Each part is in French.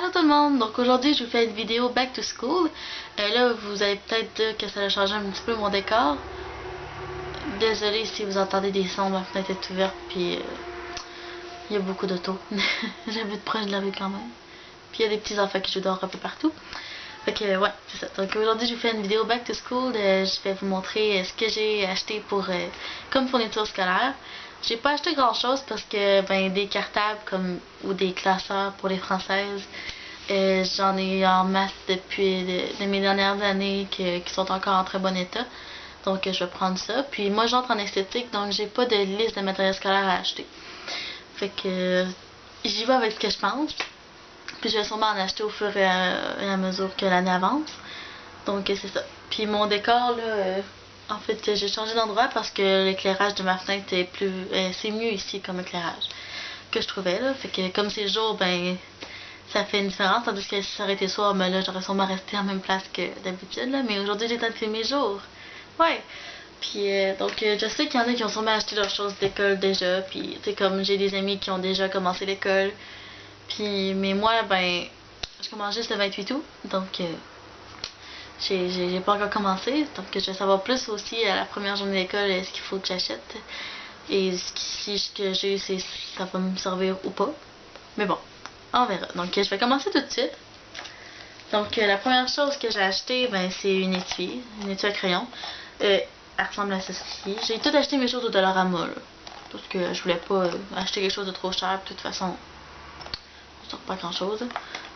Allô tout le monde, donc aujourd'hui je vous fais une vidéo back to school. Là vous allez peut-être dire que ça a changé un petit peu mon décor. Désolée si vous entendez des sons, ma fenêtre est ouverte puis il y a beaucoup d'autos. J'habite proche de la rue quand même. Puis il y a des petits enfants qui jouent dehors un peu partout. Fait que ouais, c'est ça. Donc aujourd'hui je vous fais une vidéo back to school. Je vais vous montrer ce que j'ai acheté pour comme fourniture scolaire. J'ai pas acheté grand chose parce que des cartables comme ou des classeurs pour les françaises, j'en ai en masse depuis de mes dernières années qui sont encore en très bon état. Donc je vais prendre ça. Puis moi j'entre en esthétique, donc j'ai pas de liste de matériel scolaire à acheter. Fait que j'y vais avec ce que je pense. Puis je vais sûrement en acheter au fur et à mesure que l'année avance. Donc c'est ça. Puis mon décor là, en fait j'ai changé d'endroit parce que l'éclairage de ma fenêtre est plus, c'est mieux ici comme éclairage que je trouvais là. Fait que comme c'est jour, ça fait une différence. Tandis que si ça aurait été soir, là j'aurais sûrement resté en même place que d'habitude là. Mais aujourd'hui j'ai le temps de filmer jour. Ouais. Puis donc je sais qu'il y en a qui ont sûrement acheté leurs choses d'école déjà. Puis tu sais comme j'ai des amis qui ont déjà commencé l'école. Puis mais moi je commence juste le 28 août. Donc j'ai pas encore commencé. Donc je vais savoir plus aussi à la première journée d'école ce qu'il faut que j'achète. Et si ce que j'ai ça va me servir ou pas. Mais bon, on verra. Donc je vais commencer tout de suite. Donc la première chose que j'ai acheté, c'est une étui à crayon. Elle ressemble à ceci. J'ai tout acheté mes choses au Dollarama là, parce que je voulais pas acheter quelque chose de trop cher. De toute façon, ça sort pas grand chose.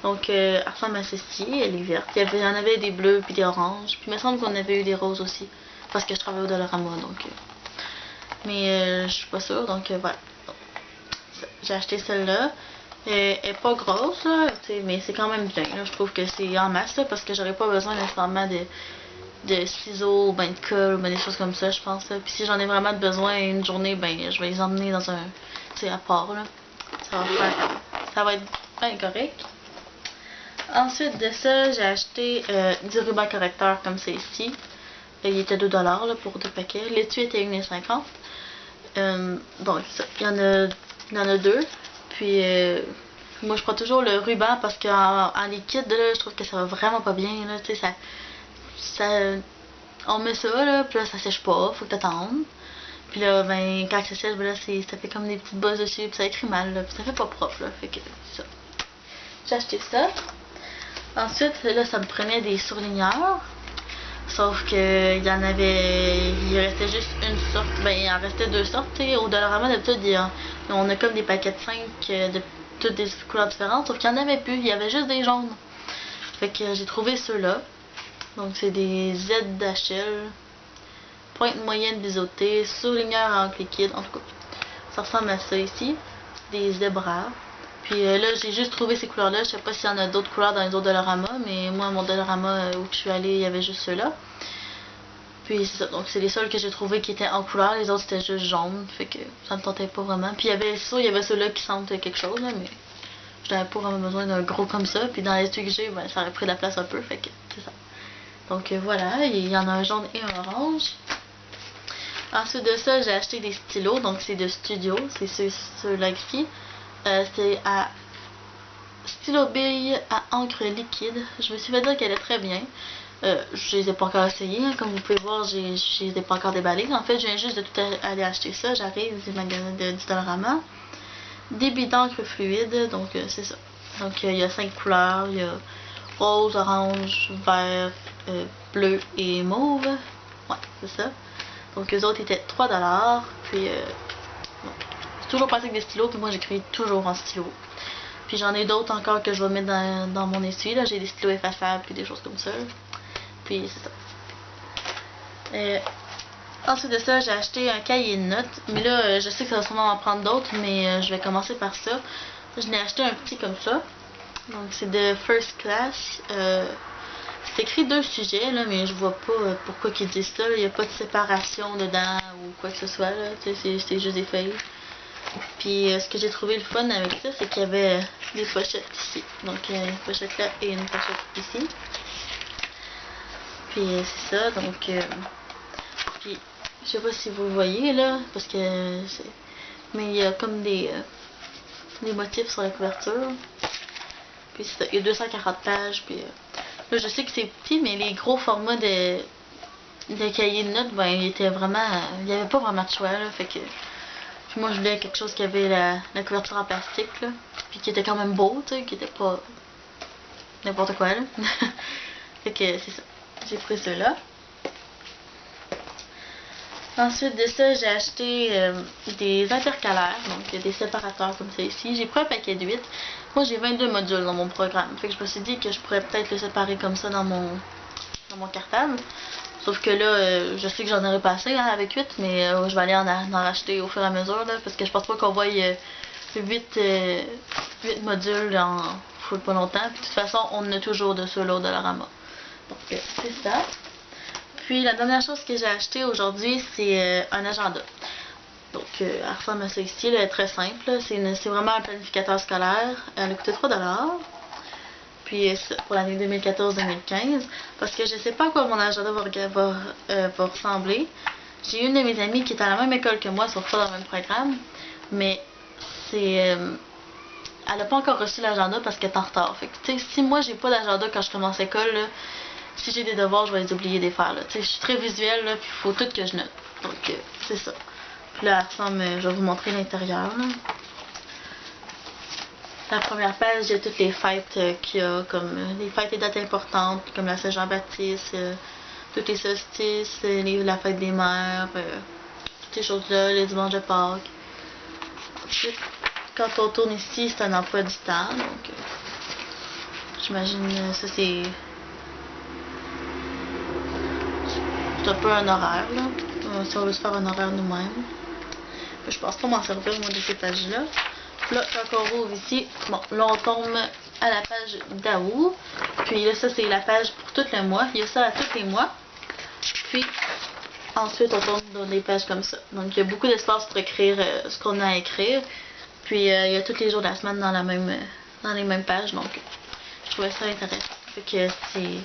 Donc elle ressemble à ceci. Elle est verte. Il y en avait des bleus puis des oranges. Puis il me semble qu'on avait eu des roses aussi, parce que je travaille au Dollarama. Donc mais je suis pas sûre. Donc voilà. J'ai acheté celle-là. Elle est pas grosse, là, mais c'est quand même bien. Là. Je trouve que c'est en masse là, parce que j'aurais pas besoin nécessairement de ciseaux, ou de colle, ou des choses comme ça, je pense. Là. Puis si j'en ai vraiment besoin une journée, je vais les emmener dans un, à part. Là. Ça va être bien correct. Ensuite de ça, j'ai acheté du ruban correcteur comme c'est ici. Il était 2$ là, pour 2 paquets. L'étui était 1,50 $. Bon, ça, il y en a deux. Puis moi je prends toujours le ruban parce qu'en liquide là, je trouve que ça va vraiment pas bien là, tu sais ça on met ça là, puis là ça sèche pas, faut que t'attendes. Puis là quand ça sèche, là ça fait comme des petites bosses dessus, puis ça écrit mal là, puis ça fait pas propre là, fait que c'est ça. J'ai acheté ça. Ensuite là ça me prenait des surligneurs. Sauf que il restait juste une sorte, il en restait deux sortes, t'sais. Au Dollarama d'habitude, on a comme des paquets de 5 de toutes des couleurs différentes, sauf qu'il n'y en avait plus, il y avait juste des jaunes. Fait que j'ai trouvé ceux-là. Donc c'est des ZHL, pointe moyenne biseautée, surligneur en liquide, en tout cas. Ça ressemble à ça ici, des zébras. Puis là, j'ai juste trouvé ces couleurs-là. Je sais pas s'il y en a d'autres couleurs dans les autres Dollarama, mais moi, mon Dollarama où je suis allée, il y avait juste ceux-là. Puis c'est ça, donc c'est les seuls que j'ai trouvé qui étaient en couleur, les autres c'était juste jaune, fait que ça me tentait pas vraiment. Puis il y avait ceux-là qui sentent quelque chose, là, mais je n'avais pas vraiment besoin d'un gros comme ça. Puis dans les trucs que j'ai, ça aurait pris de la place un peu, fait que c'est ça. Donc voilà, il y en a un jaune et un orange. Ensuite de ça, j'ai acheté des stylos, donc c'est de Studio, c'est ceux-là ici. C'est à stylo bille à encre liquide. Je me suis fait dire qu'elle est très bien. Je les ai pas encore essayés, hein. Comme vous pouvez voir, je les ai pas encore déballés. En fait, je viens juste de tout aller acheter ça. J'arrive du magasin du Dollarama. Des billes d'encre fluide, donc c'est ça. Donc il y a 5 couleurs. Il y a rose, orange, vert, bleu et mauve. Ouais, c'est ça. Donc les autres étaient 3$. Puis bon, j'ai toujours passé avec des stylos, puis moi j'écris toujours en stylo. Puis j'en ai d'autres encore que je vais mettre dans mon essuie. J'ai des stylos effaçables, puis des choses comme ça. Puis c'est ça. Ensuite de ça, j'ai acheté un cahier de notes. Mais là, je sais que ça va sûrement en prendre d'autres, mais je vais commencer par ça. Je n'ai acheté un petit comme ça. Donc c'est de First Class. C'est écrit 2 sujets, là, mais je vois pas pourquoi ils disent ça. Il n'y a pas de séparation dedans ou quoi que ce soit. C'est juste des feuilles. Puis ce que j'ai trouvé le fun avec ça, c'est qu'il y avait des pochettes ici. Donc une pochette là et une pochette ici. Puis c'est ça, donc puis je sais pas si vous voyez là, parce que mais il y a comme des motifs sur la couverture. Puis il y a 240 pages. Puis là, je sais que c'est petit, mais les gros formats de cahiers de notes, ben, il était vraiment. Il n'y avait pas vraiment de choix, là. Fait que. Puis moi, je voulais quelque chose qui avait la couverture en plastique, là. Puis qui était quand même beau, tu sais, qui était pas n'importe quoi, là. Fait que c'est ça. J'ai pris ceux-là. Ensuite de ça, j'ai acheté des intercalaires, donc des séparateurs comme ça ici. J'ai pris un paquet de 8. Moi, j'ai 22 modules dans mon programme. Fait que je me suis dit que je pourrais peut-être le séparer comme ça dans mon cartable. Sauf que là, je sais que j'en aurais pas assez hein, avec 8, mais je vais aller en racheter au fur et à mesure, là, parce que je pense pas qu'on voie 8 modules en faut pas longtemps. Puis de toute façon, on en a toujours de ceux-là au Dollarama. Donc, c'est ça. Puis la dernière chose que j'ai acheté aujourd'hui, c'est un agenda. Donc, elle ressemble à ça ici, elle est très simple. C'est vraiment un planificateur scolaire. Elle a coûté 3$. Puis pour l'année 2014-2015. Parce que je sais pas à quoi mon agenda va ressembler. J'ai une de mes amies qui est à la même école que moi, sauf pas dans le même programme. Mais c'est... elle n'a pas encore reçu l'agenda parce qu'elle est en retard. Fait que, tu sais, si moi j'ai pas d'agenda quand je commence l'école, là, si j'ai des devoirs, je vais les oublier de les faire. Je suis très visuelle, puis il faut tout que je note. Donc, c'est ça. Puis là, elle ressemble, je vais vous montrer l'intérieur. La première page, il y a toutes les fêtes qu'il y a, comme les fêtes et dates importantes, comme la Saint-Jean-Baptiste, tous les solstices, la fête des mères, toutes ces choses-là, les dimanches de Pâques. Ensuite, quand on tourne ici, c'est un emploi du temps. Donc, j'imagine ça, c'est un peu un horaire, là. Si on veut se faire un horaire nous-mêmes. Je pense pas m'en servir, moi, de ces pages-là. Là, quand on rouvre ici, bon, là, on tombe à la page d'août. Puis là, ça, c'est la page pour tout le mois. Il y a ça à tous les mois. Puis, ensuite, on tombe dans des pages comme ça. Donc, il y a beaucoup d'espace pour écrire ce qu'on a à écrire. Puis, il y a tous les jours de la semaine dans les mêmes pages. Donc, je trouvais ça intéressant. Fait que c'est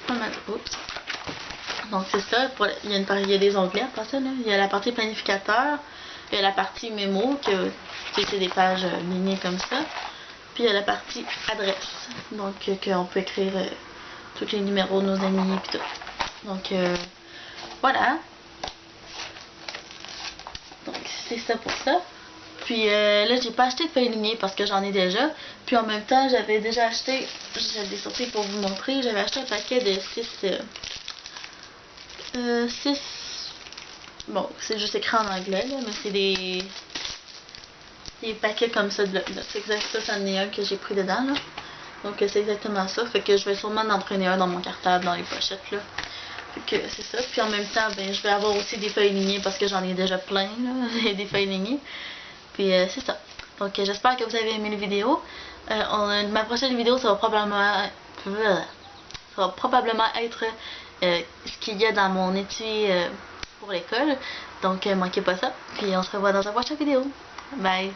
pas mal. Oups. Donc c'est ça, il y a des onglets après ça, là. Il y a la partie planificateur, il y a la partie mémo, que c'est des pages lignées comme ça. Puis il y a la partie adresse, donc qu'on peut écrire tous les numéros de nos amis et tout. Donc voilà. Donc c'est ça pour ça. Puis là, j'ai pas acheté de feuilles lignées parce que j'en ai déjà. Puis en même temps, j'avais déjà acheté, j'avais sorti pour vous montrer, j'avais acheté un paquet de 6. Bon, c'est juste écrit en anglais, là, mais c'est des paquets comme ça de là. C'est exactement ça, c'en est un que j'ai pris dedans, là. Donc, c'est exactement ça. Fait que je vais sûrement en prendre un dans mon cartable, dans les pochettes, là. Fait que c'est ça. Puis en même temps, ben, je vais avoir aussi des feuilles lignées parce que j'en ai déjà plein, là, des feuilles lignées. Puis c'est ça. Donc, j'espère que vous avez aimé la vidéo. Ma prochaine vidéo, ça va probablement être ce qu'il y a dans mon étui pour l'école. Donc, manquez pas ça. Puis on se revoit dans une prochaine vidéo. Bye!